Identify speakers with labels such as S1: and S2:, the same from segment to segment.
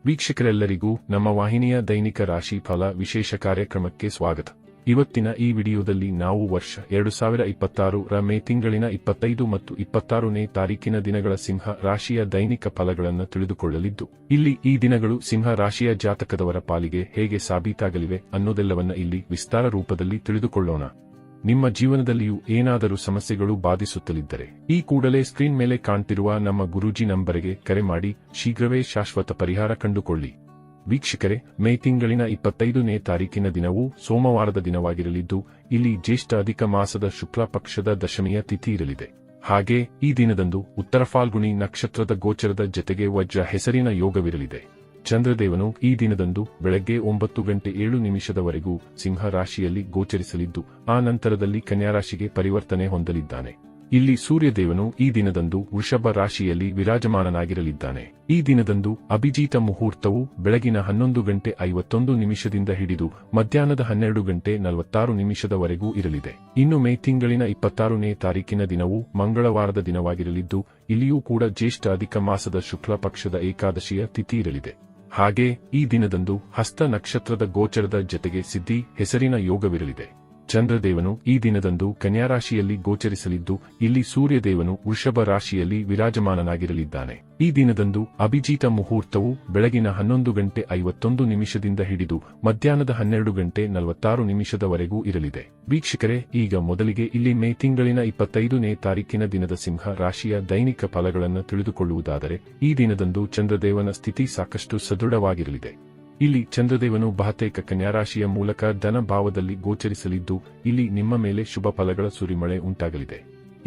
S1: ವೀಕ್ಷಕರೆಲ್ಲರಿಗೂ ನಮ್ಮ ವಾಹಿನಿಯ ದೈನಿಕ ರಾಶಿ ಫಲ ವಿಶೇಷ ಕಾರ್ಯಕ್ರಮಕ್ಕೆ ಸ್ವಾಗತ. ಇವತ್ತಿನ ಈ ವಿಡಿಯೋದಲ್ಲಿ ನಾವು ವರ್ಷ 2026 ರ ಮೇ ತಿಂಗಳಿನ 25 ಮತ್ತು 26ನೇ ತಾರೀಕಿನ ದಿನಗಳ ಸಿಂಹ ರಾಶಿಯ ದೈನಿಕ ಫಲಗಳನ್ನು ತಿಳಿದುಕೊಳ್ಳಲಿದ್ದು, ಇಲ್ಲಿ ಈ ದಿನಗಳು ಸಿಂಹ ರಾಶಿಯ ಜಾತಕದವರ ಪಾಲಿಗೆ ಹೇಗೆ ಸಾಬೀತಾಗಲಿವೆ ಅನ್ನೋದೆಲ್ಲವನ್ನ ಇಲ್ಲಿ ವಿಸ್ತಾರ ರೂಪದಲ್ಲಿ ತಿಳಿದುಕೊಳ್ಳೋಣ. ನಿಮ್ಮ ಜೀವನದಲ್ಲಿಯೂ ಏನಾದರೂ ಸಮಸ್ಯೆಗಳು ಬಾಧಿಸುತ್ತಲಿದ್ದರೆ ಈ ಕೂಡಲೇ ಸ್ಕ್ರೀನ್ ಮೇಲೆ ಕಾಣ್ತಿರುವ ನಮ್ಮ ಗುರೂಜಿ ನಂಬರಿಗೆ ಕರೆ ಮಾಡಿ ಶೀಘ್ರವೇ ಶಾಶ್ವತ ಪರಿಹಾರ ಕಂಡುಕೊಳ್ಳಿ. ವೀಕ್ಷಕರೇ, ಮೇ ತಿಂಗಳಿನ 25ನೇ ತಾರೀಕಿನ ದಿನವೂ ಸೋಮವಾರದ ದಿನವಾಗಿರಲಿದ್ದು, ಇಲ್ಲಿ ಜ್ಯೇಷ್ಠ ಅಧಿಕ ಮಾಸದ ಶುಕ್ಲ ಪಕ್ಷದ ದಶಮಿಯ ತಿಥಿ ಇರಲಿದೆ. ಹಾಗೆ ಈ ದಿನದಂದು ಉತ್ತರ ಫಾಲ್ಗುಣಿ ನಕ್ಷತ್ರದ ಗೋಚರದ ಜತೆಗೆ ವಜ್ರ ಹೆಸರಿನ ಯೋಗವಿರಲಿದೆ. ಚಂದ್ರದೇವನು ಈ ದಿನದಂದು ಬೆಳಗ್ಗೆ 9:07 ಸಿಂಹ ರಾಶಿಯಲ್ಲಿ ಗೋಚರಿಸಲಿದ್ದು, ಆ ನಂತರದಲ್ಲಿ ಕನ್ಯಾ ರಾಶಿಗೆ ಪರಿವರ್ತನೆ ಹೊಂದಲಿದ್ದಾನೆ. ಇಲ್ಲಿ ಸೂರ್ಯದೇವನು ಈ ದಿನದಂದು ವೃಷಭ ರಾಶಿಯಲ್ಲಿ ವಿರಾಜಮಾನನಾಗಿರಲಿದ್ದಾನೆ. ಈ ದಿನದಂದು ಅಭಿಜಿತ ಮುಹೂರ್ತವು ಬೆಳಗಿನ 11:51 ಹಿಡಿದು ಮಧ್ಯಾಹ್ನದ 12:46 ಇರಲಿದೆ. ಇನ್ನು ಮೇ ತಿಂಗಳಿನ 26ನೇ ತಾರೀಕಿನ ದಿನವು ಮಂಗಳವಾರದ ದಿನವಾಗಿರಲಿದ್ದು, ಇಲ್ಲಿಯೂ ಕೂಡ ಜ್ಯೇಷ್ಠ ಅಧಿಕ ಮಾಸದ ಶುಕ್ಲ ಪಕ್ಷದ ಏಕಾದಶಿಯ ತಿಥಿ ಇರಲಿದೆ. ಹಾಗೆ ಈ ದಿನದಂದು ಹಸ್ತ ನಕ್ಷತ್ರದ ಗೋಚರದ ಜತೆಗೆ ಸಿದ್ಧಿ ಹೆಸರಿನ ಯೋಗವಿರಲಿದೆ. ಚಂದ್ರದೇವನು ಈ ದಿನದಂದು ಕನ್ಯಾ ರಾಶಿಯಲ್ಲಿ ಗೋಚರಿಸಲಿದ್ದು, ಇಲ್ಲಿ ಸೂರ್ಯದೇವನು ವೃಷಭ ರಾಶಿಯಲ್ಲಿ ವಿರಾಜಮಾನನಾಗಿರಲಿದ್ದಾನೆ. ಈ ದಿನದಂದು ಅಭಿಜಿತ ಮುಹೂರ್ತವು ಬೆಳಗಿನ 11:51 ಹಿಡಿದು ಮಧ್ಯಾಹ್ನದ 12:46 ಇರಲಿದೆ. ವೀಕ್ಷಕರೇ, ಈಗ ಮೊದಲಿಗೆ ಇಲ್ಲಿ ಮೇ ತಿಂಗಳಿನ 25ನೇ ತಾರೀಕಿನ ದಿನದ ಸಿಂಹ ರಾಶಿಯ ದೈನಿಕ ಫಲಗಳನ್ನು ತಿಳಿದುಕೊಳ್ಳುವುದಾದರೆ, ಈ ದಿನದಂದು ಚಂದ್ರದೇವನ ಸ್ಥಿತಿ ಸಾಕಷ್ಟು ಸದೃಢವಾಗಿರಲಿದೆ. ಇಲ್ಲಿ ಚಂದ್ರದೇವನು ಬಹುತೇಕ ಕನ್ಯಾ ರಾಶಿಯ ಮೂಲಕ ಧನ ಭಾವದಲ್ಲಿ ಗೋಚರಿಸಲಿದ್ದು, ಇಲ್ಲಿ ನಿಮ್ಮ ಮೇಲೆ ಶುಭ ಫಲಗಳ ಸುರಿಮಳೆ ಉಂಟಾಗಲಿದೆ.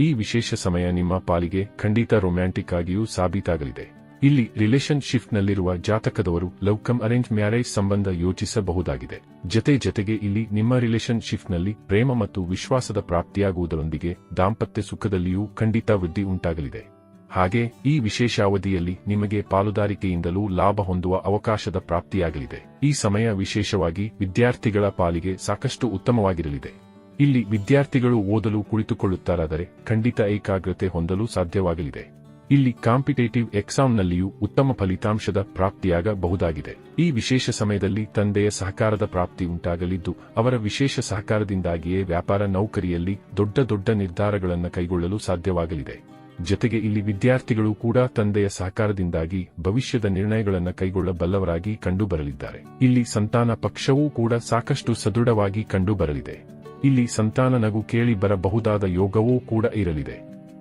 S1: ಈ ವಿಶೇಷ ಸಮಯ ನಿಮ್ಮ ಪಾಲಿಗೆ ಖಂಡಿತ ರೊಮ್ಯಾಂಟಿಕ್ ಆಗಿಯೂ ಸಾಬೀತಾಗಲಿದೆ. ಇಲ್ಲಿ ರಿಲೇಶನ್ಶಿಪ್ನಲ್ಲಿರುವ ಜಾತಕದವರು ಲವ್ ಕಮ್ ಅರೇಂಜ್ ಮ್ಯಾರೇಜ್ ಸಂಬಂಧ ಯೋಚಿಸಬಹುದಾಗಿದೆ. ಜತೆಗೆ ಇಲ್ಲಿ ನಿಮ್ಮ ರಿಲೇಶನ್ಶಿಪ್ನಲ್ಲಿ ಪ್ರೇಮ ಮತ್ತು ವಿಶ್ವಾಸದ ಪ್ರಾಪ್ತಿಯಾಗುವುದರೊಂದಿಗೆ ದಾಂಪತ್ಯ ಸುಖದಲ್ಲಿಯೂ ಖಂಡಿತ ವೃದ್ಧಿ ಉಂಟಾಗಲಿದೆ. ಹಾಗೆ ಈ ವಿಶೇಷ ಅವಧಿಯಲ್ಲಿ ನಿಮಗೆ ಪಾಲುದಾರಿಕೆಯಿಂದಲೂ ಲಾಭ ಹೊಂದುವ ಅವಕಾಶದ ಪ್ರಾಪ್ತಿಯಾಗಲಿದೆ. ಈ ಸಮಯ ವಿಶೇಷವಾಗಿ ವಿದ್ಯಾರ್ಥಿಗಳ ಪಾಲಿಗೆ ಸಾಕಷ್ಟು ಉತ್ತಮವಾಗಿರಲಿದೆ. ಇಲ್ಲಿ ವಿದ್ಯಾರ್ಥಿಗಳು ಓದಲು ಕುಳಿತುಕೊಳ್ಳುತ್ತಾರಾದರೆ ಖಂಡಿತ ಏಕಾಗ್ರತೆ ಹೊಂದಲು ಸಾಧ್ಯವಾಗಲಿದೆ. ಇಲ್ಲಿ ಕಾಂಪಿಟೇಟಿವ್ ಎಕ್ಸಾಮ್ನಲ್ಲಿಯೂ ಉತ್ತಮ ಫಲಿತಾಂಶದ ಪ್ರಾಪ್ತಿಯಾಗಬಹುದಾಗಿದೆ. ಈ ವಿಶೇಷ ಸಮಯದಲ್ಲಿ ತಂದೆಯ ಸಹಕಾರದ ಪ್ರಾಪ್ತಿ ಉಂಟಾಗಲಿದ್ದು, ಅವರ ವಿಶೇಷ ಸಹಕಾರದಿಂದಾಗಿಯೇ ವ್ಯಾಪಾರ ನೌಕರಿಯಲ್ಲಿ ದೊಡ್ಡ ನಿರ್ಧಾರಗಳನ್ನು ಕೈಗೊಳ್ಳಲು ಸಾಧ್ಯವಾಗಲಿದೆ. ಜತೆಗೆ ಇಲ್ಲಿ ವಿದ್ಯಾರ್ಥಿಗಳು ಕೂಡ ತಂದೆಯ ಸಹಕಾರದಿಂದಾಗಿ ಭವಿಷ್ಯದ ನಿರ್ಣಯಗಳನ್ನು ಕೈಗೊಳ್ಳಬಲ್ಲವರಾಗಿ ಕಂಡುಬರಲಿದ್ದಾರೆ. ಇಲ್ಲಿ ಸಂತಾನ ಪಕ್ಷವೂ ಕೂಡ ಸಾಕಷ್ಟು ಸದೃಢವಾಗಿ ಕಂಡುಬರಲಿದೆ. ಇಲ್ಲಿ ಸಂತಾನ ನಗು ಕೇಳಿ ಬರಬಹುದಾದ ಯೋಗವೂ ಕೂಡ ಇರಲಿದೆ.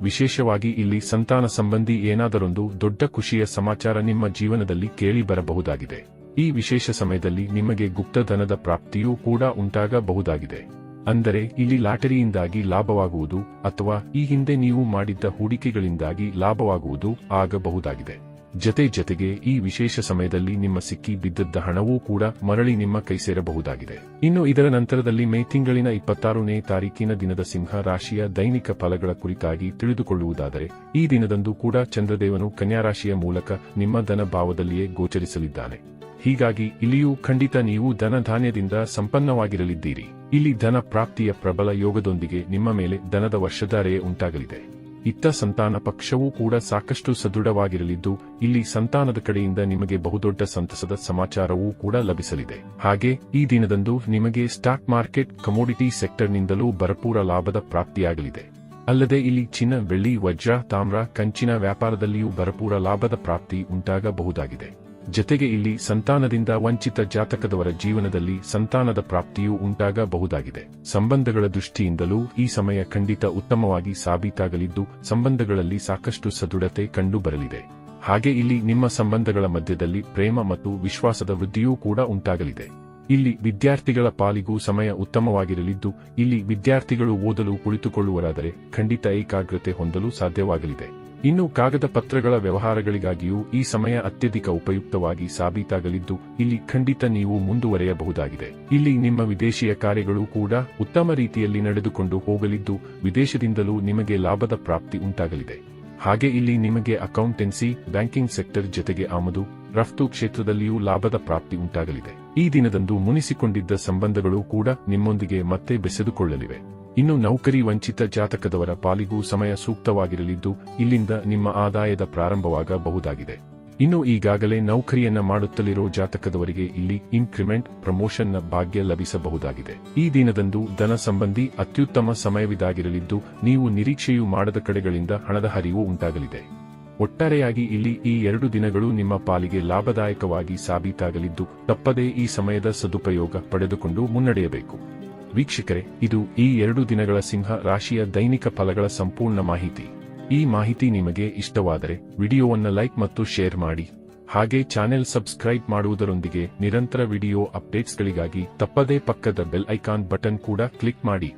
S1: ವಿಶೇಷವಾಗಿ ಇಲ್ಲಿ ಸಂತಾನ ಸಂಬಂಧಿ ಏನಾದರೊಂದು ದೊಡ್ಡ ಖುಷಿಯ ಸಮಾಚಾರ ನಿಮ್ಮ ಜೀವನದಲ್ಲಿ ಕೇಳಿ ಬರಬಹುದಾಗಿದೆ. ಈ ವಿಶೇಷ ಸಮಯದಲ್ಲಿ ನಿಮಗೆ ಗುಪ್ತಧನದ ಪ್ರಾಪ್ತಿಯೂ ಕೂಡ ಉಂಟಾಗಬಹುದಾಗಿದೆ. ಅಂದರೆ ಇಲ್ಲಿ ಲಾಟರಿಯಿಂದಾಗಿ ಲಾಭವಾಗುವುದು ಅಥವಾ ಈ ಹಿಂದೆ ನೀವು ಮಾಡಿದ್ದ ಹೂಡಿಕೆಗಳಿಂದಾಗಿ ಲಾಭವಾಗುವುದು ಆಗಬಹುದಾಗಿದೆ. ಜತೆಗೆ ಈ ವಿಶೇಷ ಸಮಯದಲ್ಲಿ ನಿಮ್ಮ ಸಿಕ್ಕಿ ಬಿದ್ದದ್ದ ಹಣವೂ ಕೂಡ ಮರಳಿ ನಿಮ್ಮ ಕೈ ಸೇರಬಹುದಾಗಿದೆ. ಇನ್ನು ಇದರ ನಂತರದಲ್ಲಿ ಮೇ ತಿಂಗಳಿನ 26ನೇ ತಾರೀಕಿನ ದಿನದ ಸಿಂಹ ರಾಶಿಯ ದೈನಿಕ ಫಲಗಳ ಕುರಿತಾಗಿ ತಿಳಿದುಕೊಳ್ಳುವುದಾದರೆ, ಈ ದಿನದಂದು ಕೂಡ ಚಂದ್ರದೇವನು ಕನ್ಯಾ ರಾಶಿಯ ಮೂಲಕ ನಿಮ್ಮ ಧನ ಭಾವದಲ್ಲಿಯೇ ಗೋಚರಿಸಲಿದ್ದಾನೆ. ಹೀಗಾಗಿ ಇಲ್ಲಿಯೂ ಖಂಡಿತ ನೀವು ಧನಧಾನ್ಯದಿಂದ ಸಂಪನ್ನವಾಗಿರಲಿದ್ದೀರಿ. ಇಲ್ಲಿ ಧನ ಪ್ರಾಪ್ತಿಯ ಪ್ರಬಲ ಯೋಗದೊಂದಿಗೆ ನಿಮ್ಮ ಮೇಲೆ ಧನದ ವರ್ಷಧಾರೆಯೇ ಉಂಟಾಗಲಿದೆ. ಇತ್ತ ಸಂತಾನ ಪಕ್ಷವೂ ಕೂಡ ಸಾಕಷ್ಟು ಸದೃಢವಾಗಿರಲಿದ್ದು, ಇಲ್ಲಿ ಸಂತಾನದ ಕಡೆಯಿಂದ ನಿಮಗೆ ಬಹುದೊಡ್ಡ ಸಂತಸದ ಸಮಾಚಾರವೂ ಕೂಡ ಲಭಿಸಲಿದೆ. ಹಾಗೆ ಈ ದಿನದಂದು ನಿಮಗೆ ಸ್ಟಾಕ್ ಮಾರ್ಕೆಟ್, ಕಮೋಡಿಟಿ ಸೆಕ್ಟರ್ನಿಂದಲೂ ಭರಪೂರ ಲಾಭದ ಪ್ರಾಪ್ತಿಯಾಗಲಿದೆ. ಅಲ್ಲದೆ ಇಲ್ಲಿ ಚಿನ್ನ, ಬೆಳ್ಳಿ, ವಜ್ರ, ತಾಮ್ರ, ಕಂಚಿನ ವ್ಯಾಪಾರದಲ್ಲಿಯೂ ಭರಪೂರ ಲಾಭದ ಪ್ರಾಪ್ತಿ ಉಂಟಾಗಬಹುದಾಗಿದೆ. ಜತೆಗೆ ಇಲ್ಲಿ ಸಂತಾನದಿಂದ ವಂಚಿತ ಜಾತಕದವರ ಜೀವನದಲ್ಲಿ ಸಂತಾನದ ಪ್ರಾಪ್ತಿಯೂ ಉಂಟಾಗಬಹುದಾಗಿದೆ. ಸಂಬಂಧಗಳ ದೃಷ್ಟಿಯಿಂದಲೂ ಈ ಸಮಯ ಖಂಡಿತ ಉತ್ತಮವಾಗಿ ಸಾಬೀತಾಗಲಿದ್ದು, ಸಂಬಂಧಗಳಲ್ಲಿ ಸಾಕಷ್ಟು ಸದೃಢತೆ ಕಂಡುಬರಲಿದೆ. ಹಾಗೆ ಇಲ್ಲಿ ನಿಮ್ಮ ಸಂಬಂಧಗಳ ಮಧ್ಯದಲ್ಲಿ ಪ್ರೇಮ ಮತ್ತು ವಿಶ್ವಾಸದ ವೃದ್ಧಿಯೂ ಕೂಡ ಉಂಟಾಗಲಿದೆ. ಇಲ್ಲಿ ವಿದ್ಯಾರ್ಥಿಗಳ ಪಾಲಿಗೂ ಸಮಯ ಉತ್ತಮವಾಗಿರಲಿದ್ದು, ಇಲ್ಲಿ ವಿದ್ಯಾರ್ಥಿಗಳು ಓದಲು ಕುಳಿತುಕೊಳ್ಳುವರಾದರೆ ಖಂಡಿತ ಏಕಾಗ್ರತೆ ಹೊಂದಲು ಸಾಧ್ಯವಾಗಲಿದೆ. ಇನ್ನು ಕಾಗದ ಪತ್ರಗಳ ವ್ಯವಹಾರಗಳಿಗಾಗಿಯೂ ಈ ಸಮಯ ಅತ್ಯಧಿಕ ಉಪಯುಕ್ತವಾಗಿ ಸಾಬೀತಾಗಲಿದ್ದು, ಇಲ್ಲಿ ಖಂಡಿತ ನೀವು ಮುಂದುವರೆಯಬಹುದಾಗಿದೆ. ಇಲ್ಲಿ ನಿಮ್ಮ ವಿದೇಶೀಯ ಕಾರ್ಯಗಳು ಕೂಡ ಉತ್ತಮ ರೀತಿಯಲ್ಲಿ ನಡೆದುಕೊಂಡು ಹೋಗಲಿದ್ದು, ವಿದೇಶದಿಂದಲೂ ನಿಮಗೆ ಲಾಭದ ಪ್ರಾಪ್ತಿ ಉಂಟಾಗಲಿದೆ. ಹಾಗೆ ಇಲ್ಲಿ ನಿಮಗೆ ಅಕೌಂಟೆನ್ಸಿ, ಬ್ಯಾಂಕಿಂಗ್ ಸೆಕ್ಟರ್ ಜತೆಗೆ ಆಮದು ರಫ್ತು ಕ್ಷೇತ್ರದಲ್ಲಿಯೂ ಲಾಭದ ಪ್ರಾಪ್ತಿ ಉಂಟಾಗಲಿದೆ. ಈ ದಿನದಂದು ಮುನಿಸಿಕೊಂಡಿದ್ದ ಸಂಬಂಧಗಳು ಕೂಡ ನಿಮ್ಮೊಂದಿಗೆ ಮತ್ತೆ ಬೆಸೆದುಕೊಳ್ಳಲಿವೆ. ಇನ್ನು ನೌಕರಿ ವಂಚಿತ ಜಾತಕದವರ ಪಾಲಿಗೂ ಸಮಯ ಸೂಕ್ತವಾಗಿರಲಿದ್ದು, ಇಲ್ಲಿಂದ ನಿಮ್ಮ ಆದಾಯದ ಪ್ರಾರಂಭವಾಗಬಹುದಾಗಿದೆ. ಇನ್ನು ಈಗಾಗಲೇ ನೌಕರಿಯನ್ನ ಮಾಡುತ್ತಲಿರೋ ಜಾತಕದವರಿಗೆ ಇಲ್ಲಿ ಇನ್ಕ್ರಿಮೆಂಟ್ ಪ್ರಮೋಷನ್ನ ಭಾಗ್ಯ ಲಭಿಸಬಹುದಾಗಿದೆ. ಈ ದಿನದಂದು ಧನ ಸಂಬಂಧಿ ಅತ್ಯುತ್ತಮ ಸಮಯವಿದಾಗಿರಲಿದ್ದು ನೀವು ನಿರೀಕ್ಷೆಯೂ ಮಾಡದ ಕಡೆಗಳಿಂದ ಹಣದ ಹರಿವು ಉಂಟಾಗಲಿದೆ. ಒಟ್ಟಾರೆಯಾಗಿ ಇಲ್ಲಿ ಈ 2 ದಿನಗಳು ನಿಮ್ಮ ಪಾಲಿಗೆ ಲಾಭದಾಯಕವಾಗಿ ಸಾಬೀತಾಗಲಿದ್ದು ತಪ್ಪದೇ ಈ ಸಮಯದ ಸದುಪಯೋಗ ಪಡೆದುಕೊಂಡು ಮುನ್ನಡೆಯಬೇಕು. ವೀಕ್ಷಕರೇ, ಇದು ಈ 2 ದಿನಗಳ ಸಿಂಹ ರಾಶಿಯ ದೈನಿಕ ಫಲಗಳ ಸಂಪೂರ್ಣ ಮಾಹಿತಿ. ಈ ಮಾಹಿತಿ ನಿಮಗೆ ಇಷ್ಟವಾದರೆ ವಿಡಿಯೋವನ್ನು ಲೈಕ್ ಮತ್ತು ಶೇರ್ ಮಾಡಿ. ಹಾಗೆ ಚಾನೆಲ್ ಸಬ್ಸ್ಕ್ರೈಬ್ ಮಾಡುವುದರೊಂದಿಗೆ ನಿರಂತರ ವಿಡಿಯೋ ಅಪ್ಡೇಟ್ಸ್ಗಳಿಗಾಗಿ ತಪ್ಪದೇ ಪಕ್ಕದ ಬೆಲ್ ಐಕಾನ್ ಬಟನ್ ಕೂಡ ಕ್ಲಿಕ್ ಮಾಡಿ.